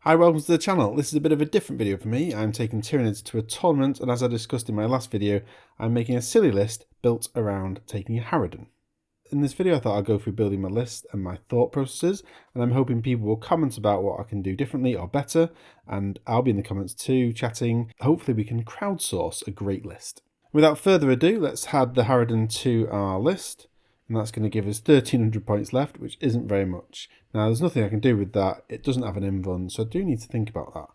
Hi, welcome to the channel. This is a bit of a different video for me. I'm taking Tyranids to a tournament, and as I discussed in my last video, I'm making a silly list built around taking a Haradden. In this video I thought I'd go through building my list and my thought processes, and I'm hoping people will comment about what I can do differently or better, and I'll be in the comments too, chatting. Hopefully we can crowdsource a great list. Without further ado, let's add the Haradden to our list. And that's going to give us 1300 points left, which isn't very much. Now, there's nothing I can do with that. It doesn't have an invuln, so I do need to think about that.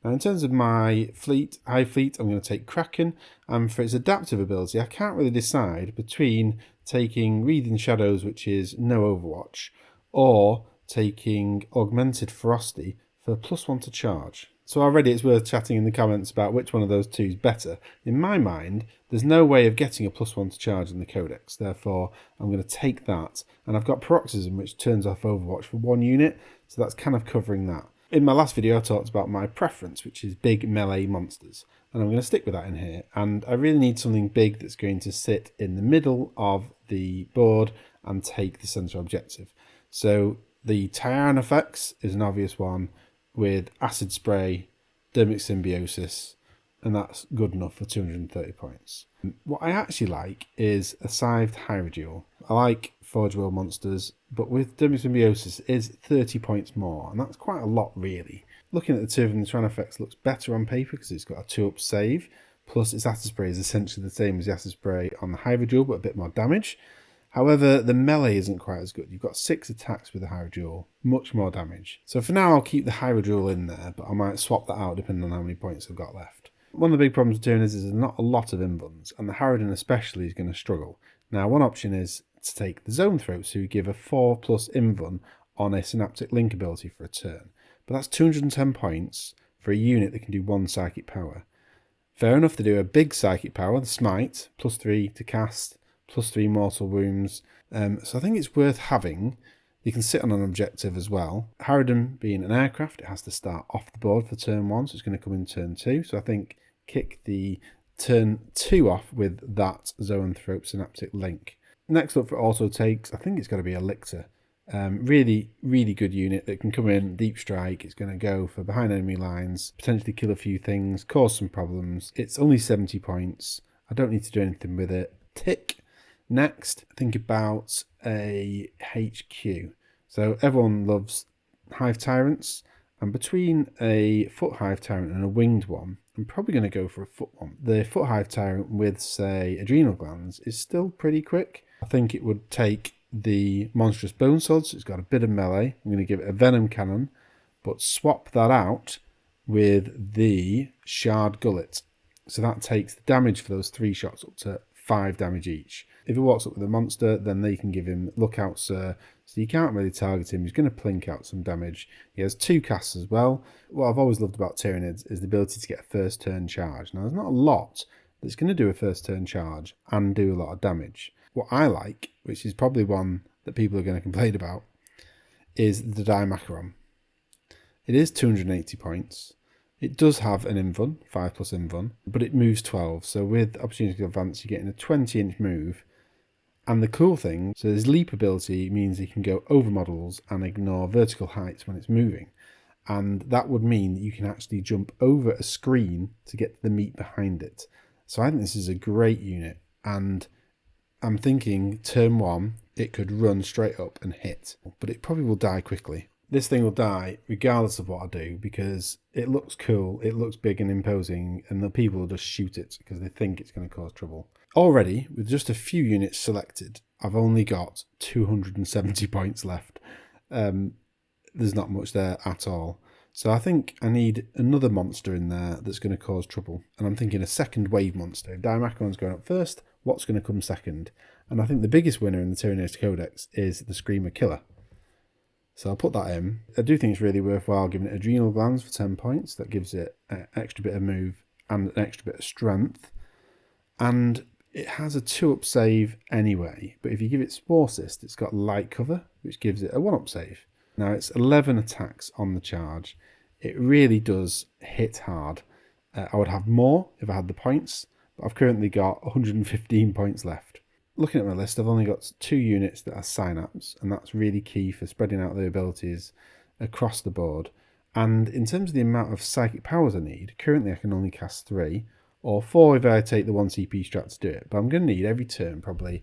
Now, in terms of my fleet, Hive fleet, I'm going to take Kraken, and for its adaptive ability, I can't really decide between taking Wreathing Shadows, which is no Overwatch, or taking Augmented Ferocity for +1 to charge. So already it's worth chatting in the comments about which one of those two is better. In my mind, there's no way of getting a +1 to charge in the Codex, therefore I'm going to take that. And I've got Paroxysm, which turns off Overwatch for 1 unit, so that's kind of covering that. In my last video I talked about my preference, which is big melee monsters, and I'm going to stick with that in here. And I really need something big that's going to sit in the middle of the board and take the centre objective. So the Tyranid is an obvious one, with Acid Spray, Dermatiosis, and that's good enough for 230 points. What I actually like is a Scythed Hierodule. I like Forge World monsters, but with Dermatiosis it is 30 points more, and that's quite a lot really. Looking at the two of them, the Tyranid looks better on paper because it's got a 2-up save, plus its Acid Spray is essentially the same as the Acid Spray on the Hierodule, but a bit more damage. However, the melee isn't quite as good. You've got 6 attacks with the Hierodule, much more damage. So for now, I'll keep the Hierodule in there, but I might swap that out depending on how many points I've got left. One of the big problems with Tyranids is there's not a lot of invulns, and the Hariden especially is going to struggle. Now, one option is to take the Zone Throats, who give a 4+ invuln on a Synaptic Link ability for a turn. But that's 210 points for a unit that can do 1 Psychic Power. Fair enough to do a big Psychic Power, the Smite, +3 to cast, +3 mortal wounds. So I think it's worth having. You can sit on an objective as well. Haradden being an aircraft, it has to start off the board for turn 1, so it's going to come in turn 2. So I think kick the turn 2 off with that Zone Throat Synaptic Link. Next up for auto takes, I think it's got to be a Lictor. Really, really good unit that can come in, deep strike. It's going to go for behind enemy lines, potentially kill a few things, cause some problems. It's only 70 points. I don't need to do anything with it. Tick. Next, think about a HQ. So everyone loves Hive Tyrants, and between a Foot Hive Tyrant and a Winged one, I'm probably going to go for a Foot one. The Foot Hive Tyrant with, say, Adrenal Glands is still pretty quick. I think it would take the Monstrous Bone Sword, so it's got a bit of melee. I'm going to give it a Venom Cannon, but swap that out with the Shard Gullet. So that takes the damage for those 3 shots up to 5 damage each. If he walks up with a monster, then they can give him Look Out Sir, so you can't really target him. He's going to plink out some damage. He has 2 casts as well. What I've always loved about Tyranids is the ability to get a first turn charge. Now, there's not a lot that's going to do a first turn charge and do a lot of damage. What I like, which is probably one that people are going to complain about, is the Dimacaron. It is 280 points. It does have an invuln, 5+ invuln, but it moves 12. So with Opportunity to Advance, you're getting a 20-inch move. And the cool thing, so his leap ability means he can go over models and ignore vertical heights when it's moving. And that would mean that you can actually jump over a screen to get to the meat behind it. So I think this is a great unit. And I'm thinking turn 1, it could run straight up and hit. But it probably will die quickly. This thing will die regardless of what I do because it looks cool, it looks big and imposing, and the people will just shoot it because they think it's going to cause trouble. Already, with just a few units selected, I've only got 270 points left. There's not much there at all. So I think I need another monster in there that's going to cause trouble. And I'm thinking a second wave monster. If Dimacaron's going up first, what's going to come second? And I think the biggest winner in the Tyranid Codex is the Screamer Killer. So I'll put that in. I do think it's really worthwhile giving it Adrenal Glands for 10 points. That gives it an extra bit of move and an extra bit of strength. And it has a 2-up save anyway. But if you give it Spore Cyst, it's got Light Cover, which gives it a 1-up save. Now it's 11 attacks on the charge. It really does hit hard. I would have more if I had the points, but I've currently got 115 points left. Looking at my list, I've only got 2 units that are Synapse, and that's really key for spreading out the abilities across the board. And in terms of the amount of psychic powers I need, currently I can only cast 3, or 4 if I take the 1 CP strat to do it. But I'm going to need every turn probably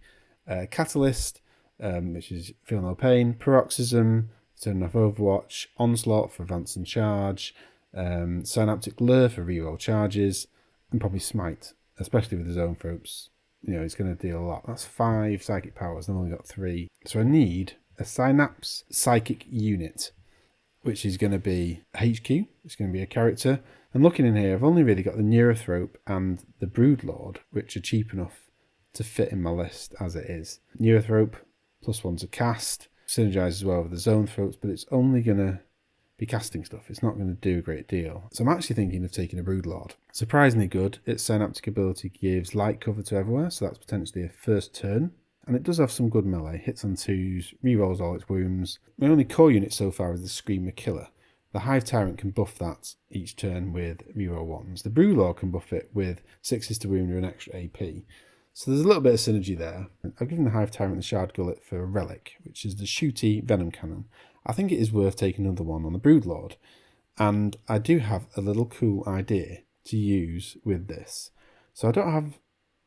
Catalyst, which is Feel No Pain, Paroxysm, turn off Overwatch, Onslaught for Advance and Charge, Synaptic Lure for reroll charges, and probably Smite, especially with the Zoanthropes. You know, it's going to deal a lot. That's 5 psychic powers, I've only got 3. So I need a Synapse Psychic unit, which is going to be HQ. It's going to be a character. And looking in here, I've only really got the Neurothrope and the Broodlord, which are cheap enough to fit in my list as it is. Neurothrope, +1 to cast, synergizes well with the Zoanthropes, but it's only going to be casting stuff. It's not going to do a great deal. So I'm actually thinking of taking a Broodlord. Surprisingly good. Its Synaptic ability gives light cover to everywhere, so that's potentially a first turn. And it does have some good melee. Hits on 2s, rerolls all its wounds. My only core unit so far is the Screamer Killer. The Hive Tyrant can buff that each turn with reroll 1s. The Broodlord can buff it with 6s to wound or an extra AP. So there's a little bit of synergy there. I've given the Hive Tyrant the Shard Gullet for a relic, which is the shooty Venom Cannon. I think it is worth taking another one on the Broodlord. And I do have a little cool idea to use with this. So I don't have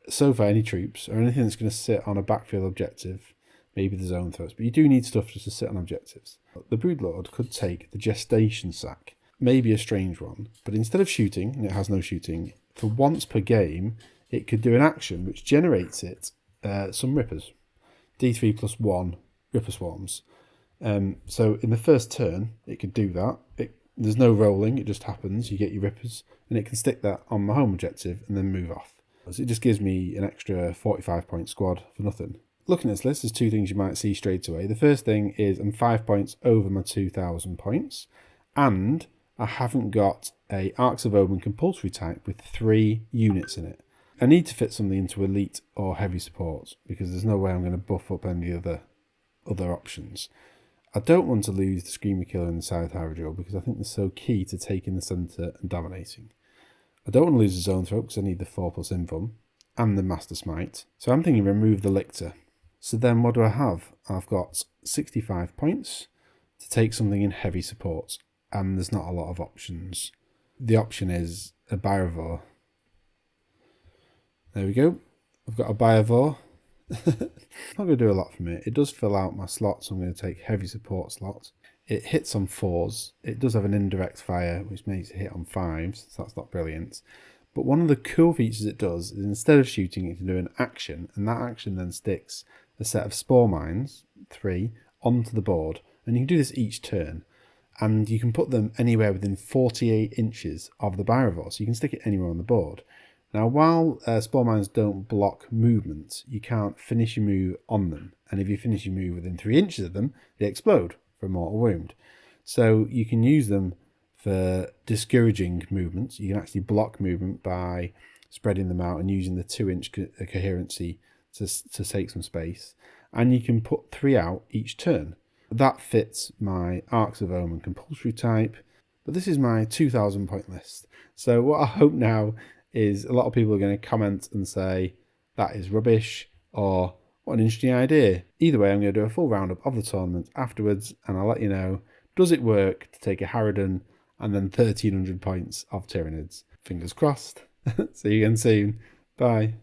so far any troops or anything that's going to sit on a backfield objective, maybe the Zoanthropes, but you do need stuff just to sit on objectives. The Broodlord could take the Gestation Sack, maybe a strange one, but instead of shooting, and it has no shooting, for once per game, it could do an action which generates it some Rippers. D3+1 Ripper Swarms. So in the first turn, it could do that. There's no rolling, it just happens. You get your Rippers, and it can stick that on my home objective and then move off. So it just gives me an extra 45-point squad for nothing. Looking at this list, there's 2 things you might see straight away. The first thing is I'm 5 points over my 2,000 points, and I haven't got a Arcs of Omen compulsory type with 3 units in it. I need to fit something into elite or heavy support because there's no way I'm going to buff up any other options. I don't want to lose the Screamer Killer and the Scythe Haradden because I think they're so key to taking the centre and dominating. I don't want to lose the Zoanthrope because I need the 4+ Invuln and the Master Smite. So I'm thinking remove the Lictor. So then what do I have? I've got 65 points to take something in heavy support, and there's not a lot of options. The option is a Biovor. There we go. I've got a Biovor. Not going to do a lot for me. It does fill out my slots, so I'm going to take heavy support slots. It hits on 4s. It does have an indirect fire, which makes it hit on 5s, so that's not brilliant. But one of the cool features it does is instead of shooting, it can do an action, and that action then sticks a set of Spore Mines, 3, onto the board. And you can do this each turn. And you can put them anywhere within 48 inches of the Biovor, so you can stick it anywhere on the board. Now, while Spore Mines don't block movement, you can't finish your move on them. And if you finish your move within 3 inches of them, they explode for a mortal wound. So you can use them for discouraging movements. You can actually block movement by spreading them out and using the 2-inch coherency to take some space. And you can put 3 out each turn. That fits my Arcs of Omen compulsory type. But this is my 2,000 point list. So what I hope now is a lot of people are going to comment and say that is rubbish or what an interesting idea. Either way, I'm going to do a full roundup of the tournament afterwards and I'll let you know, does it work to take a Haradden and then 1,300 points of Tyranids? Fingers crossed. See you again soon. Bye.